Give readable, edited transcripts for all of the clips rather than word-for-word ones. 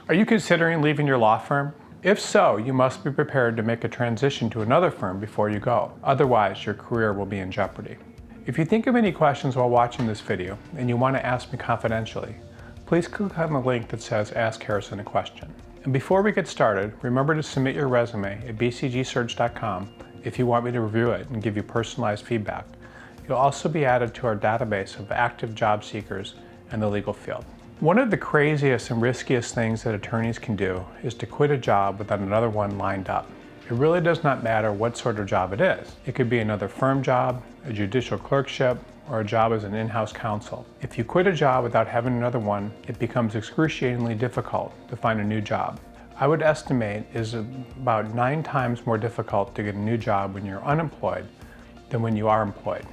Are you considering leaving your law firm? If so, you must be prepared to make a transition to another firm before you go. Otherwise, your career will be in jeopardy. If you think of any questions while watching this video and you want to ask me confidentially, please click on the link that says Ask Harrison a Question. And before we get started, remember to submit your resume at bcgsearch.com if you want me to review it and give you personalized feedback. You'll also be added to our database of active job seekers in the legal field. One of the craziest and riskiest things that attorneys can do is to quit a job without another one lined up. It really does not matter what sort of job it is. It could be another firm job, a judicial clerkship, or a job as an in-house counsel. If you quit a job without having another one, it becomes excruciatingly difficult to find a new job. I would estimate it is about 9 times more difficult to get a new job when you're unemployed than when you are employed.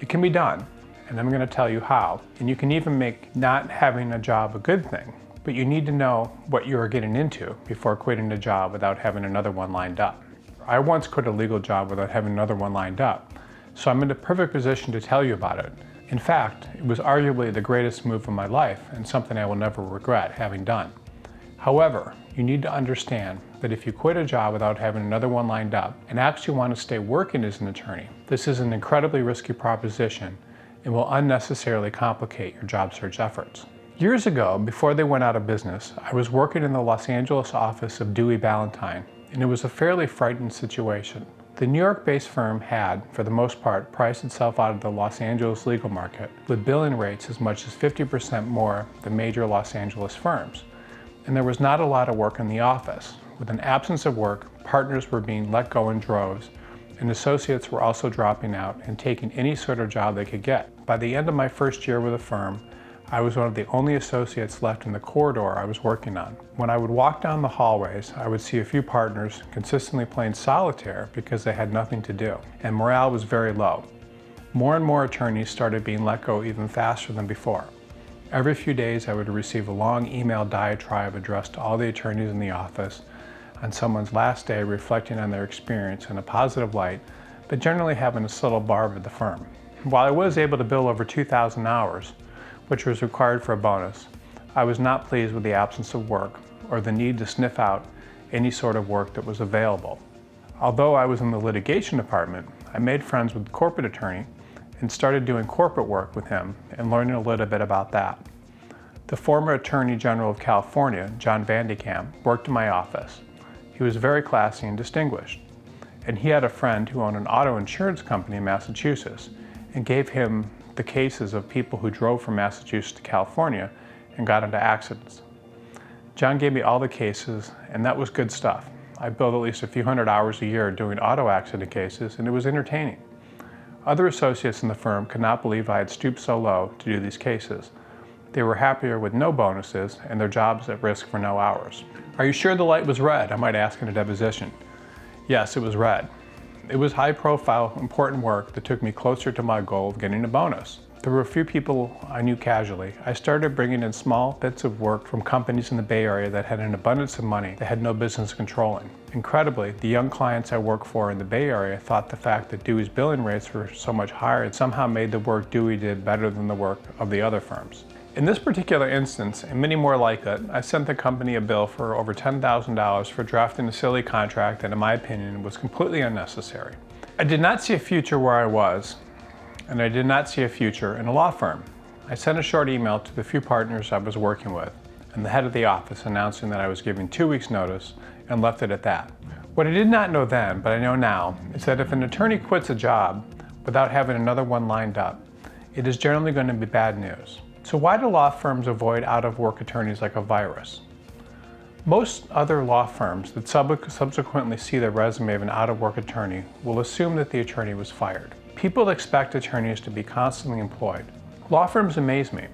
It can be done, and I'm going to tell you how. And you can even make not having a job a good thing, but you need to know what you are getting into before quitting a job without having another one lined up. I once quit a legal job without having another one lined up, so I'm in the perfect position to tell you about it. In fact, it was arguably the greatest move of my life and something I will never regret having done. However, you need to understand that if you quit a job without having another one lined up and actually want to stay working as an attorney, this is an incredibly risky proposition and will unnecessarily complicate your job search efforts. Years ago, before they went out of business, I was working in the Los Angeles office of Dewey Ballantine, and it was a fairly frightening situation. The New York-based firm had, for the most part, priced itself out of the Los Angeles legal market, with billing rates as much as 50% more than major Los Angeles firms. And there was not a lot of work in the office. With an absence of work, partners were being let go in droves, and associates were also dropping out and taking any sort of job they could get. By the end of my first year with the firm, I was one of the only associates left in the corridor I was working on. When I would walk down the hallways, I would see a few partners consistently playing solitaire because they had nothing to do, and morale was very low. More and more attorneys started being let go even faster than before. Every few days, I would receive a long email diatribe addressed to all the attorneys in the office on someone's last day, reflecting on their experience in a positive light, but generally having a subtle barb at the firm. While I was able to bill over 2,000 hours, which was required for a bonus, I was not pleased with the absence of work or the need to sniff out any sort of work that was available. Although I was in the litigation department, I made friends with the corporate attorney and started doing corporate work with him and learning a little bit about that. The former Attorney General of California, John Vandekamp, worked in my office. He was very classy and distinguished, and he had a friend who owned an auto insurance company in Massachusetts and gave him the cases of people who drove from Massachusetts to California and got into accidents. John gave me all the cases, and that was good stuff. I billed at least a few hundred hours a year doing auto accident cases, and it was entertaining. Other associates in the firm could not believe I had stooped so low to do these cases. They were happier with no bonuses and their jobs at risk for no hours. Are you sure the light was red? I might ask in a deposition. Yes, it was red. It was high-profile, important work that took me closer to my goal of getting a bonus. There were a few people I knew casually. I started bringing in small bits of work from companies in the Bay Area that had an abundance of money they had no business controlling. Incredibly, the young clients I worked for in the Bay Area thought the fact that Dewey's billing rates were so much higher somehow made the work Dewey did better than the work of the other firms. In this particular instance, and many more like it, I sent the company a bill for over $10,000 for drafting a silly contract that, in my opinion, was completely unnecessary. I did not see a future where I was, and I did not see a future in a law firm. I sent a short email to the few partners I was working with and the head of the office announcing that I was giving 2 weeks' notice and left it at that. What I did not know then, but I know now, is that if an attorney quits a job without having another one lined up, it is generally going to be bad news. So why do law firms avoid out-of-work attorneys like a virus? Most other law firms that subsequently see the resume of an out-of-work attorney will assume that the attorney was fired. People expect attorneys to be constantly employed. Law firms amaze me.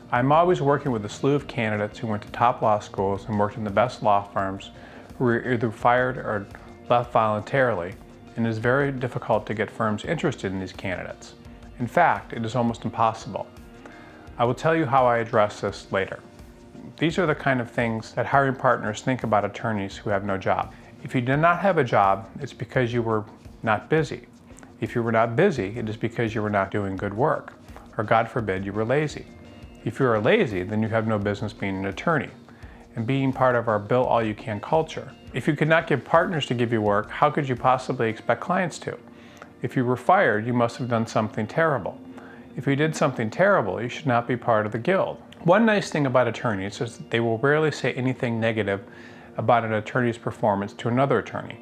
I'm always working with a slew of candidates who went to top law schools and worked in the best law firms who were either fired or left voluntarily, and it is very difficult to get firms interested in these candidates. In fact, it is almost impossible. I will tell you how I address this later. These are the kind of things that hiring partners think about attorneys who have no job. If you did not have a job, it's because you were not busy. If you were not busy, it is because you were not doing good work, or God forbid, you were lazy. If you are lazy, then you have no business being an attorney. and being part of our bill all you can culture. If you could not get partners to give you work, how could you possibly expect clients to? If you were fired, you must have done something terrible. If you did something terrible, you should not be part of the guild. One nice thing about attorneys is that they will rarely say anything negative about an attorney's performance to another attorney.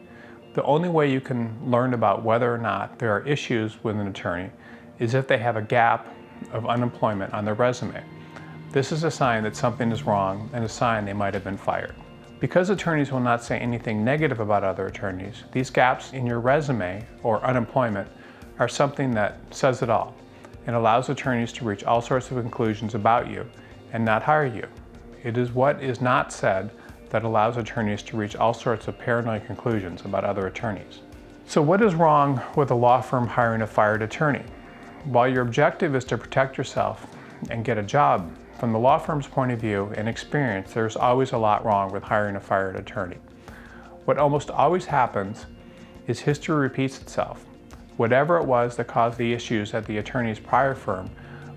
The only way you can learn about whether or not there are issues with an attorney is if they have a gap of unemployment on their resume. This is a sign that something is wrong and a sign they might have been fired. Because attorneys will not say anything negative about other attorneys, these gaps in your resume or unemployment are something that says it all and allows attorneys to reach all sorts of conclusions about you and not hire you. It is what is not said that allows attorneys to reach all sorts of paranoid conclusions about other attorneys. So what is wrong with a law firm hiring a fired attorney? While your objective is to protect yourself and get a job, from the law firm's point of view and experience, there's always a lot wrong with hiring a fired attorney. What almost always happens is history repeats itself. Whatever it was that caused the issues at the attorney's prior firm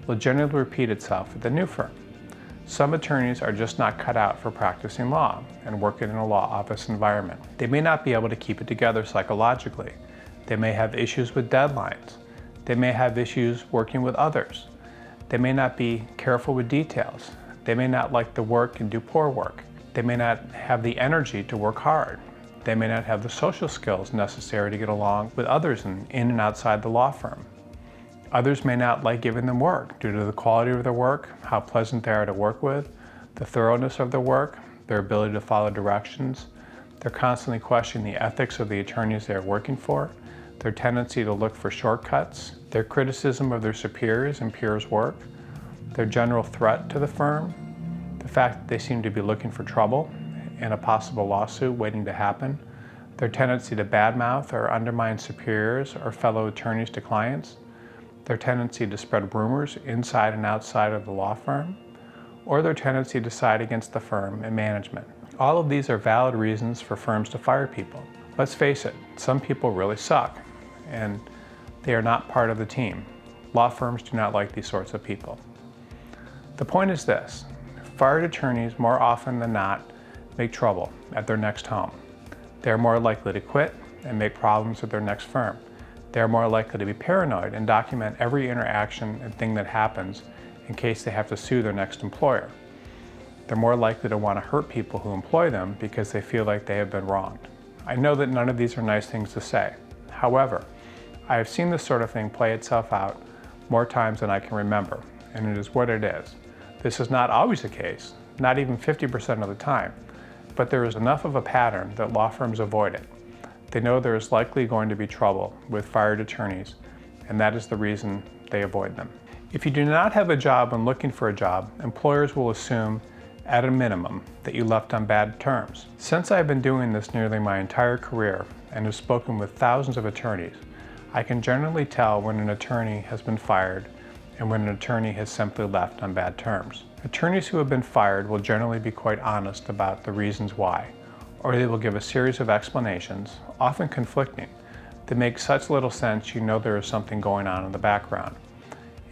will generally repeat itself at the new firm. Some attorneys are just not cut out for practicing law and working in a law office environment. They may not be able to keep it together psychologically. They may have issues with deadlines. They may have issues working with others. They may not be careful with details. They may not like the work and do poor work. They may not have the energy to work hard. They may not have the social skills necessary to get along with others in and outside the law firm. Others may not like giving them work due to the quality of their work, how pleasant they are to work with, the thoroughness of their work, their ability to follow directions. They're constantly questioning the ethics of the attorneys they're working for, their tendency to look for shortcuts, their criticism of their superiors and peers' work, their general threat to the firm, the fact that they seem to be looking for trouble and a possible lawsuit waiting to happen, their tendency to badmouth or undermine superiors or fellow attorneys to clients, their tendency to spread rumors inside and outside of the law firm, or their tendency to side against the firm and management. All of these are valid reasons for firms to fire people. Let's face it, some people really suck, and they are not part of the team. Law firms do not like these sorts of people. The point is this: fired attorneys more often than not make trouble at their next home. They are more likely to quit and make problems at their next firm. They are more likely to be paranoid and document every interaction and thing that happens in case they have to sue their next employer. They're more likely to want to hurt people who employ them because they feel like they have been wronged. I know that none of these are nice things to say. However, I have seen this sort of thing play itself out more times than I can remember, and it is what it is. This is not always the case, not even 50% of the time, but there is enough of a pattern that law firms avoid it. They know there is likely going to be trouble with fired attorneys, and that is the reason they avoid them. If you do not have a job when looking for a job, employers will assume, at a minimum, that you left on bad terms. Since I've been doing this nearly my entire career and have spoken with thousands of attorneys, I can generally tell when an attorney has been fired and when an attorney has simply left on bad terms. Attorneys who have been fired will generally be quite honest about the reasons why, or they will give a series of explanations, often conflicting, that make such little sense you know there is something going on in the background.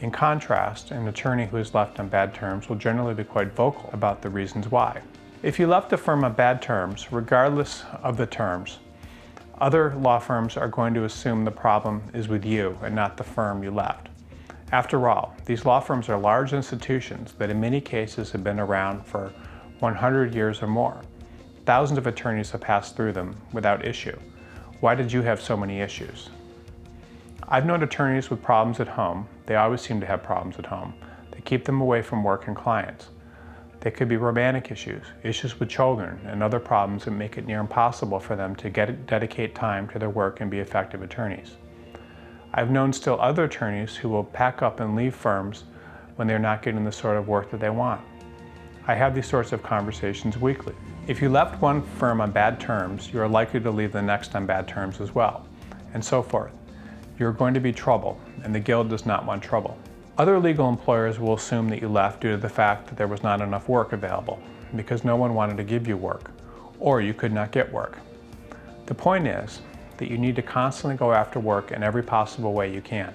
In contrast, an attorney who is left on bad terms will generally be quite vocal about the reasons why. If you left a firm on bad terms, regardless of the terms, other law firms are going to assume the problem is with you and not the firm you left. After all, these law firms are large institutions that in many cases have been around for 100 years or more. Thousands of attorneys have passed through them without issue. Why did you have so many issues? I've known attorneys with problems at home. They always seem to have problems at home. They keep them away from work and clients. They could be romantic issues, issues with children, and other problems that make it near impossible for them to dedicate time to their work and be effective attorneys. I've known still other attorneys who will pack up and leave firms when they're not getting the sort of work that they want. I have these sorts of conversations weekly. If you left one firm on bad terms, you are likely to leave the next on bad terms as well, and so forth. You're going to be trouble, and the guild does not want trouble. Other legal employers will assume that you left due to the fact that there was not enough work available, because no one wanted to give you work, or you could not get work. The point is that you need to constantly go after work in every possible way you can.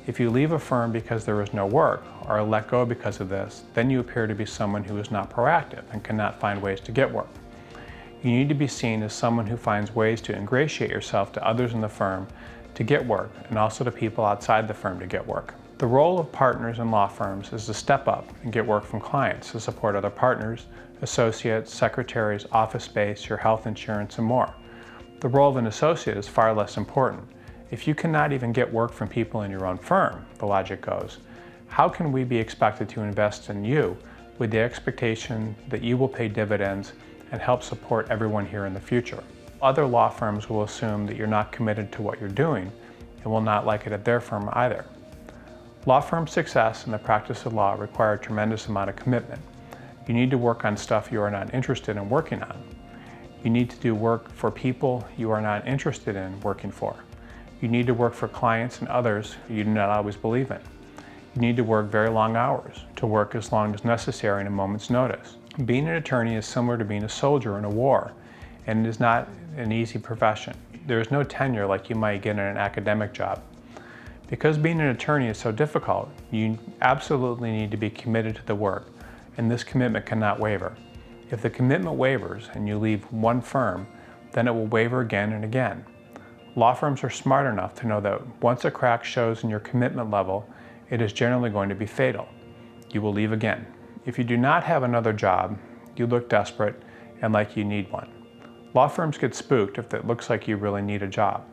If you leave a firm because there is no work or are let go because of this, then you appear to be someone who is not proactive and cannot find ways to get work. You need to be seen as someone who finds ways to ingratiate yourself to others in the firm to get work, and also to people outside the firm to get work. The role of partners in law firms is to step up and get work from clients to support other partners, associates, secretaries, office space, your health insurance, and more. The role of an associate is far less important. If you cannot even get work from people in your own firm, the logic goes, how can we be expected to invest in you with the expectation that you will pay dividends and help support everyone here in the future? Other law firms will assume that you're not committed to what you're doing and will not like it at their firm either. Law firm success and the practice of law require a tremendous amount of commitment. You need to work on stuff you are not interested in working on. You need to do work for people you are not interested in working for. You need to work for clients and others you do not always believe in. You need to work very long hours, to work as long as necessary in a moment's notice. Being an attorney is similar to being a soldier in a war, and it is not an easy profession. There is no tenure like you might get in an academic job. Because being an attorney is so difficult, you absolutely need to be committed to the work, and this commitment cannot waver. If the commitment wavers and you leave one firm, then it will waver again and again. Law firms are smart enough to know that once a crack shows in your commitment level, it is generally going to be fatal. You will leave again. If you do not have another job, you look desperate and like you need one. Law firms get spooked if it looks like you really need a job.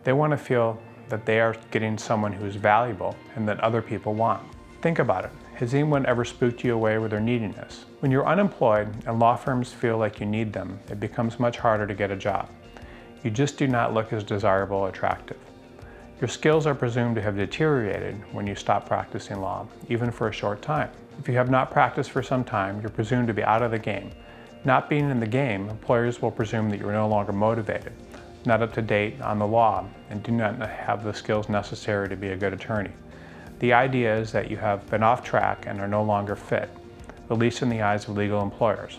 They want to feel that they are getting someone who is valuable and that other people want. Think about it. Has anyone ever spooked you away with their neediness? When you're unemployed and law firms feel like you need them, it becomes much harder to get a job. You just do not look as desirable or attractive. Your skills are presumed to have deteriorated when you stop practicing law, even for a short time. If you have not practiced for some time, you're presumed to be out of the game. Not being in the game, employers will presume that you're no longer motivated, not up to date on the law, and do not have the skills necessary to be a good attorney. The idea is that you have been off track and are no longer fit, at least in the eyes of legal employers.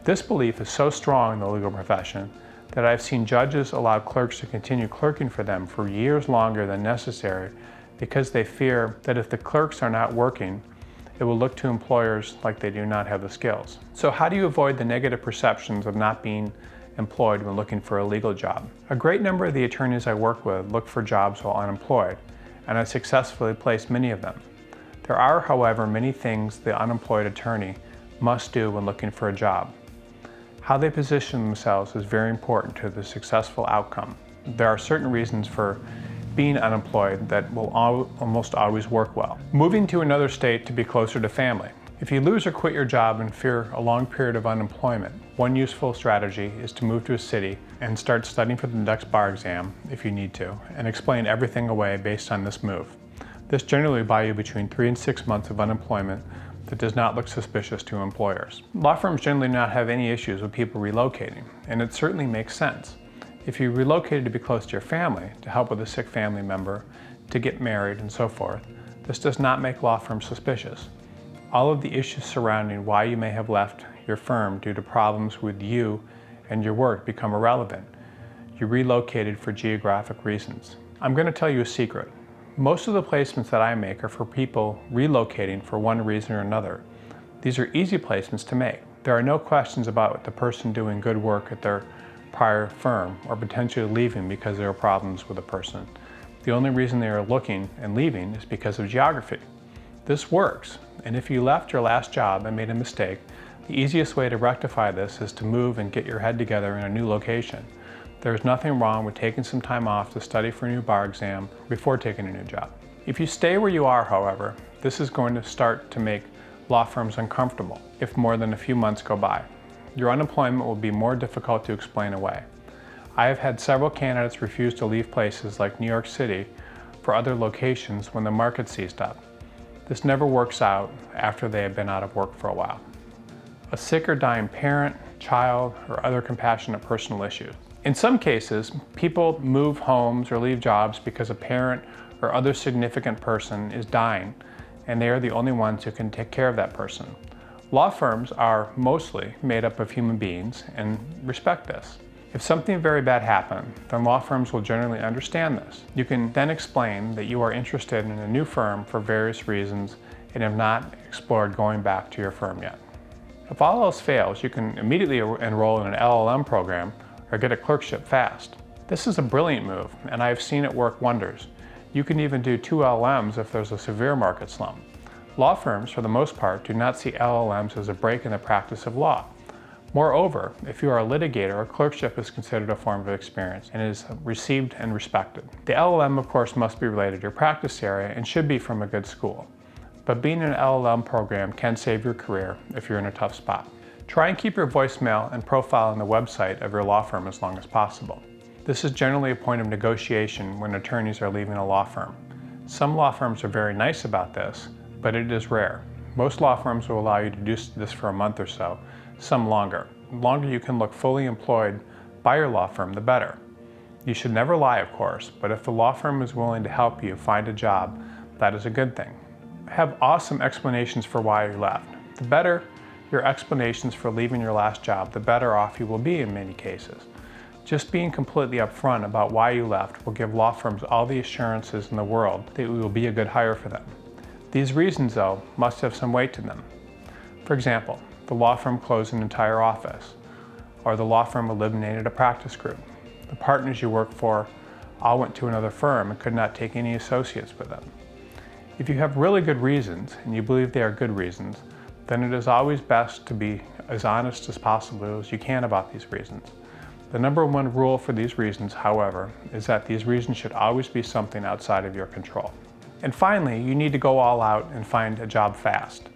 This belief is so strong in the legal profession that I've seen judges allow clerks to continue clerking for them for years longer than necessary because they fear that if the clerks are not working, it will look to employers like they do not have the skills. So how do you avoid the negative perceptions of not being employed when looking for a legal job? A great number of the attorneys I work with look for jobs while unemployed, and I successfully placed many of them. There are, however, many things the unemployed attorney must do when looking for a job. How they position themselves is very important to the successful outcome. There are certain reasons for being unemployed that will almost always work well. Moving to another state to be closer to family. If you lose or quit your job and fear a long period of unemployment, one useful strategy is to move to a city and start studying for the next bar exam, if you need to, and explain everything away based on this move. This generally will buy you between 3 and 6 months of unemployment that does not look suspicious to employers. Law firms generally do not have any issues with people relocating, and it certainly makes sense. If you relocated to be close to your family, to help with a sick family member, to get married, and so forth, this does not make law firms suspicious. All of the issues surrounding why you may have left your firm due to problems with you and your work become irrelevant. You relocated for geographic reasons. I'm going to tell you a secret. Most of the placements that I make are for people relocating for one reason or another. These are easy placements to make. There are no questions about the person doing good work at their prior firm or potentially leaving because there are problems with the person. The only reason they are looking and leaving is because of geography. This works, and if you left your last job and made a mistake, the easiest way to rectify this is to move and get your head together in a new location. There is nothing wrong with taking some time off to study for a new bar exam before taking a new job. If you stay where you are, however, this is going to start to make law firms uncomfortable if more than a few months go by. Your unemployment will be more difficult to explain away. I have had several candidates refuse to leave places like New York City for other locations when the market seized up. This never works out after they have been out of work for a while. A sick or dying parent, child, or other compassionate personal issue. In some cases, people move homes or leave jobs because a parent or other significant person is dying, and they are the only ones who can take care of that person. Law firms are mostly made up of human beings and respect this. If something very bad happened, then law firms will generally understand this. You can then explain that you are interested in a new firm for various reasons and have not explored going back to your firm yet. If all else fails, you can immediately enroll in an LLM program or get a clerkship fast. This is a brilliant move, and I have seen it work wonders. You can even do 2 LLMs if there's a severe market slump. Law firms, for the most part, do not see LLMs as a break in the practice of law. Moreover, if you are a litigator, a clerkship is considered a form of experience and is received and respected. The LLM, of course, must be related to your practice area and should be from a good school. But being in an LLM program can save your career if you're in a tough spot. Try and keep your voicemail and profile on the website of your law firm as long as possible. This is generally a point of negotiation when attorneys are leaving a law firm. Some law firms are very nice about this, but it is rare. Most law firms will allow you to do this for a month or so, some longer. The longer you can look fully employed by your law firm, the better. You should never lie, of course, but if the law firm is willing to help you find a job, that is a good thing. Have awesome explanations for why you left. The better your explanations for leaving your last job, the better off you will be in many cases. Just being completely upfront about why you left will give law firms all the assurances in the world that you will be a good hire for them. These reasons, though, must have some weight to them. For example, the law firm closed an entire office, or the law firm eliminated a practice group. The partners you work for all went to another firm and could not take any associates with them. If you have really good reasons, and you believe they are good reasons, then it is always best to be as honest as possible as you can about these reasons. The number one rule for these reasons, however, is that these reasons should always be something outside of your control. And finally, you need to go all out and find a job fast.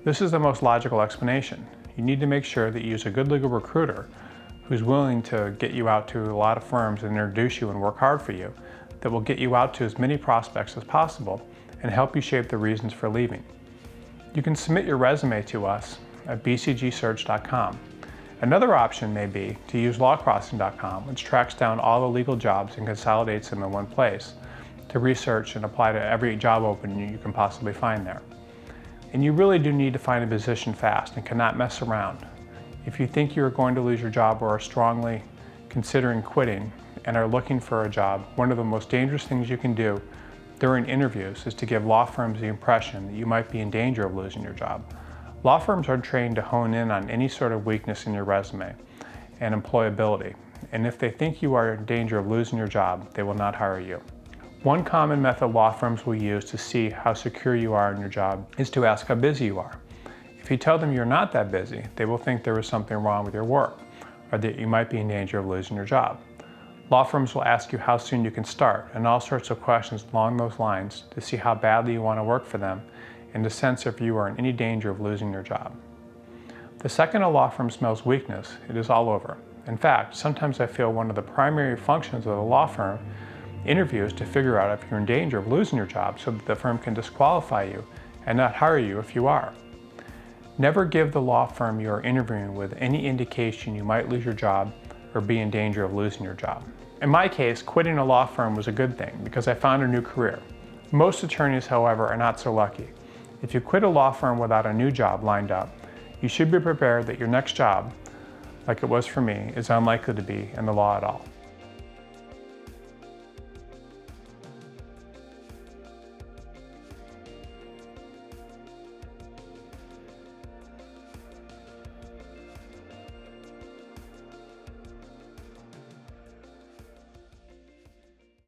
This is the most logical explanation. You need to make sure that you use a good legal recruiter who's willing to get you out to a lot of firms and introduce you and work hard for you, that will get you out to as many prospects as possible and help you shape the reasons for leaving. You can submit your resume to us at bcgsearch.com. Another option may be to use lawcrossing.com, which tracks down all the legal jobs and consolidates them in one place to research and apply to every job opening you can possibly find there. And you really do need to find a position fast and cannot mess around. If you think you are going to lose your job or are strongly considering quitting and are looking for a job, one of the most dangerous things you can do during interviews is to give law firms the impression that you might be in danger of losing your job. Law firms are trained to hone in on any sort of weakness in your resume and employability, and if they think you are in danger of losing your job, they will not hire you. One common method law firms will use to see how secure you are in your job is to ask how busy you are. If you tell them you're not that busy, they will think there is something wrong with your work, or that you might be in danger of losing your job. Law firms will ask you how soon you can start, and all sorts of questions along those lines to see how badly you want to work for them and to sense if you are in any danger of losing your job. The second a law firm smells weakness, it is all over. In fact, sometimes I feel one of the primary functions of the law firm interview is to figure out if you're in danger of losing your job so that the firm can disqualify you and not hire you if you are. Never give the law firm you are interviewing with any indication you might lose your job or be in danger of losing your job. In my case, quitting a law firm was a good thing because I found a new career. Most attorneys, however, are not so lucky. If you quit a law firm without a new job lined up, you should be prepared that your next job, like it was for me, is unlikely to be in the law at all.